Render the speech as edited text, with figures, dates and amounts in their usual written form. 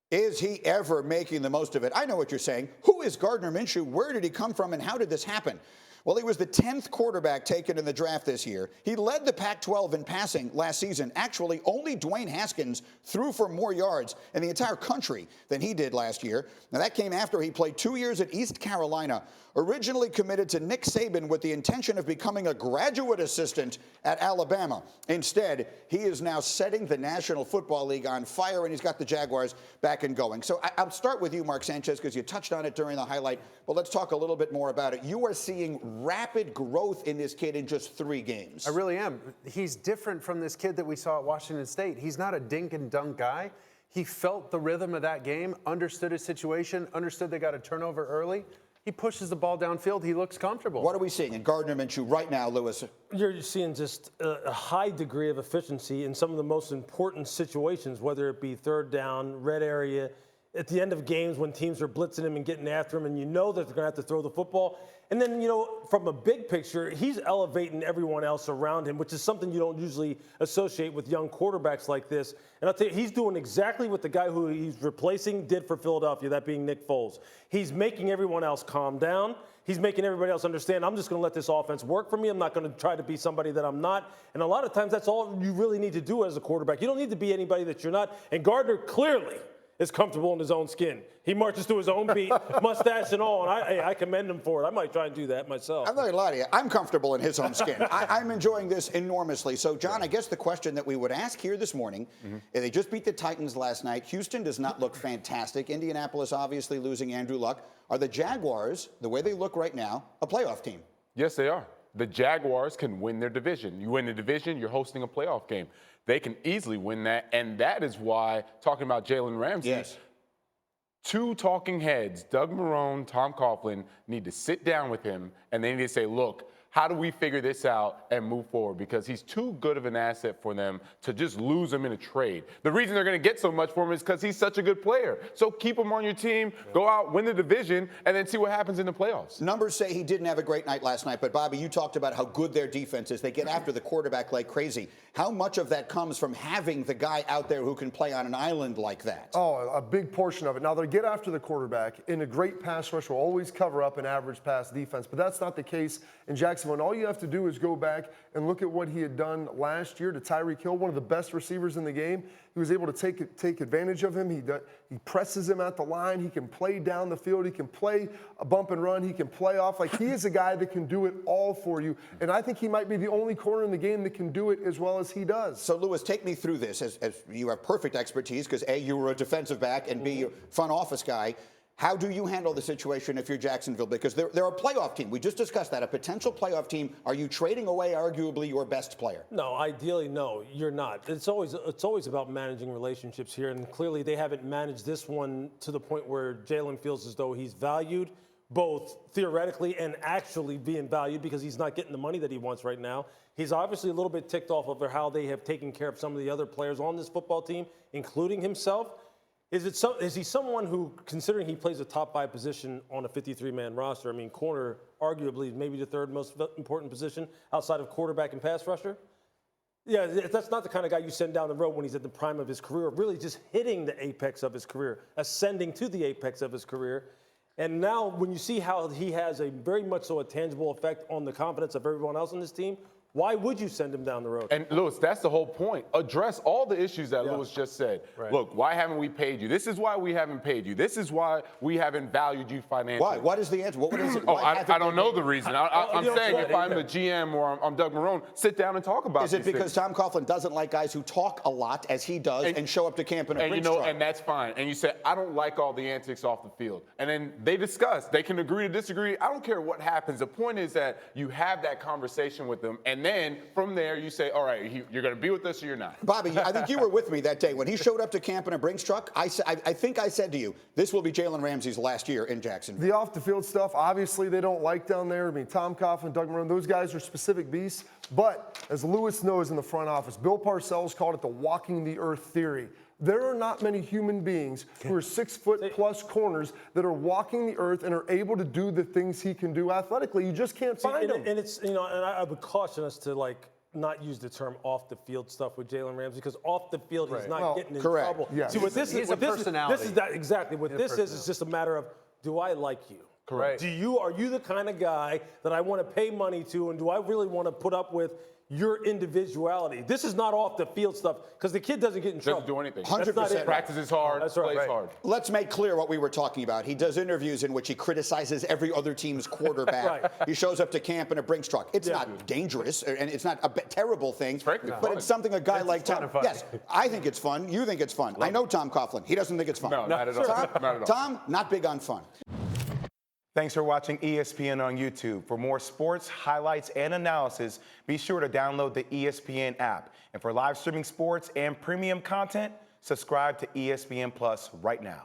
Is he ever making the most of it? I know what you're saying. Who is Gardner Minshew? Where did he come from, and how did this happen? Well, he was the 10th quarterback taken in the draft this year. He led the Pac-12 in passing last season. Actually, only Dwayne Haskins threw for more yards in the entire country than he did last year. Now, that came after he played 2 years at East Carolina, originally committed to Nick Saban with the intention of becoming a graduate assistant at Alabama. Instead, he is now setting the National Football League on fire, and he's got the Jaguars back and going. So I'll start with you, Mark Sanchez, because you touched on it during the highlight, but let's talk a little bit more about it. You are seeing rapid growth in this kid in just 3 games. I really am. He's different from this kid that we saw at Washington State. He's not a dink and dunk guy. He felt the rhythm of that game, understood his situation, understood they got a turnover early. He pushes the ball downfield. He looks comfortable. What are we seeing in Gardner Minshew right now, Lewis? You're seeing just a high degree of efficiency in some of the most important situations, whether it be third down, red area, at the end of games when teams are blitzing him and getting after him, and you know that they're going to have to throw the football. And then, you know, from a big picture, he's elevating everyone else around him, which is something you don't usually associate with young quarterbacks like this. And I'll tell you, he's doing exactly what the guy who he's replacing did for Philadelphia, that being Nick Foles. He's making everyone else calm down. He's making everybody else understand, I'm just going to let this offense work for me. I'm not going to try to be somebody that I'm not. And a lot of times that's all you really need to do as a quarterback. You don't need to be anybody that you're not. And Gardner clearly is comfortable in his own skin. He marches to his own beat, mustache and all, and I commend him for it. I might try and do that myself. I'm not going to lie to you. I'm comfortable in his own skin. I'm enjoying this enormously. So, John, I guess the question that we would ask here this morning, they just beat the Titans last night. Houston does not look fantastic. Indianapolis obviously losing Andrew Luck. Are the Jaguars, the way they look right now, a playoff team? Yes, they are. The Jaguars can win their division. You win the division, you're hosting a playoff game. They can easily win that, and that is why, talking about Jalen Ramsey, yes. 2 talking heads, Doug Marrone, Tom Coughlin, need to sit down with him, and they need to say, look, how do we figure this out and move forward? Because he's too good of an asset for them to just lose him in a trade. The reason they're going to get so much for him is because he's such a good player. So keep him on your team, go out, win the division, and then see what happens in the playoffs. Numbers say he didn't have a great night last night, but Bobby, you talked about how good their defense is. They get after the quarterback like crazy. How much of that comes from having the guy out there who can play on an island like that? Oh, a big portion of it. Now, they get after the quarterback, and a great pass rush will always cover up an average pass defense, but that's not the case in Jacksonville. And all you have to do is go back and look at what he had done last year to Tyreek Hill, one of the best receivers in the game. He was able to take advantage of him. He presses him at the line. He can play down the field. He can play a bump and run. He can play off. Like, he is a guy that can do it all for you. And I think he might be the only corner in the game that can do it as well as he does. So, Lewis, take me through this as you have perfect expertise because, A, you were a defensive back, and B, you're a front office guy. How do you handle the situation if you're Jacksonville? Because they're a playoff team. We just discussed that, a potential playoff team. Are you trading away arguably your best player? No, ideally, no, you're not. It's always about managing relationships here, and clearly they haven't managed this one to the point where Jalen feels as though he's valued, both theoretically and actually being valued because he's not getting the money that he wants right now. He's obviously a little bit ticked off over how they have taken care of some of the other players on this football team, including himself. Is he someone who, considering he plays a top 5 position on a 53-man roster, I mean, corner arguably maybe the 3rd most important position outside of quarterback and pass rusher? Yeah, that's not the kind of guy you send down the road when he's at the prime of his career, really just hitting the apex of his career, ascending to the apex of his career. And now when you see how he has a very much so a tangible effect on the confidence of everyone else on this team, why would you send him down the road? And, Lewis, that's the whole point. Address all the issues that Lewis just said. Right. Look, why haven't we paid you? This is why we haven't paid you. This is why we haven't valued you financially. Why? What is the answer? What is it? I don't know the reason. I'm saying if I'm the GM or I'm Doug Marrone, sit down and talk about it. Is it because Tom Coughlin doesn't like guys who talk a lot, as he does, and show up to camp in a Brinks truck? And that's fine. And you say, I don't like all the antics off the field. And then they discuss. They can agree to disagree. I don't care what happens. The point is that you have that conversation with them, and then from there you say, all right, you're going to be with us or you're not. Bobby, I think you were with me that day. When he showed up to camp in a Brinks truck, I think I said to you, this will be Jalen Ramsey's last year in Jacksonville. The off-the-field stuff, obviously they don't like down there. I mean, Tom Coughlin, Doug Marrone, those guys are specific beasts. But as Lewis knows in the front office, Bill Parcells called it the walking the earth theory. There are not many human beings who are 6-foot-plus corners that are walking the earth and are able to do the things he can do athletically. You just can't find them. And it's, and I would caution us to, like, not use the term off the field stuff with Jalen Ramsey, because off the field he's not getting in correct. trouble. Yeah. See, what this He's is, a what this personality. This is that, exactly what this is just a matter of, do I like you? Correct. Are you the kind of guy that I want to pay money to, and do I really want to put up with your individuality? This is not off the field stuff, because the kid doesn't get in trouble. Doesn't do anything. 100%. Practices hard, That's right. plays hard. Let's make clear what we were talking about. He does interviews in which he criticizes every other team's quarterback. Right. He shows up to camp in a Brinks truck. It's not dangerous, and it's not a terrible thing. frankly but fun. it's something a guy like Tom. kinda fun. Yes, I think it's fun. You think it's fun. I know Tom Coughlin. He doesn't think it's fun. No, not at all. Tom, Not at all. Tom, not big on fun. Thanks for watching ESPN on YouTube. For more sports, highlights, and analysis, be sure to download the ESPN app. And for live streaming sports and premium content, subscribe to ESPN Plus right now.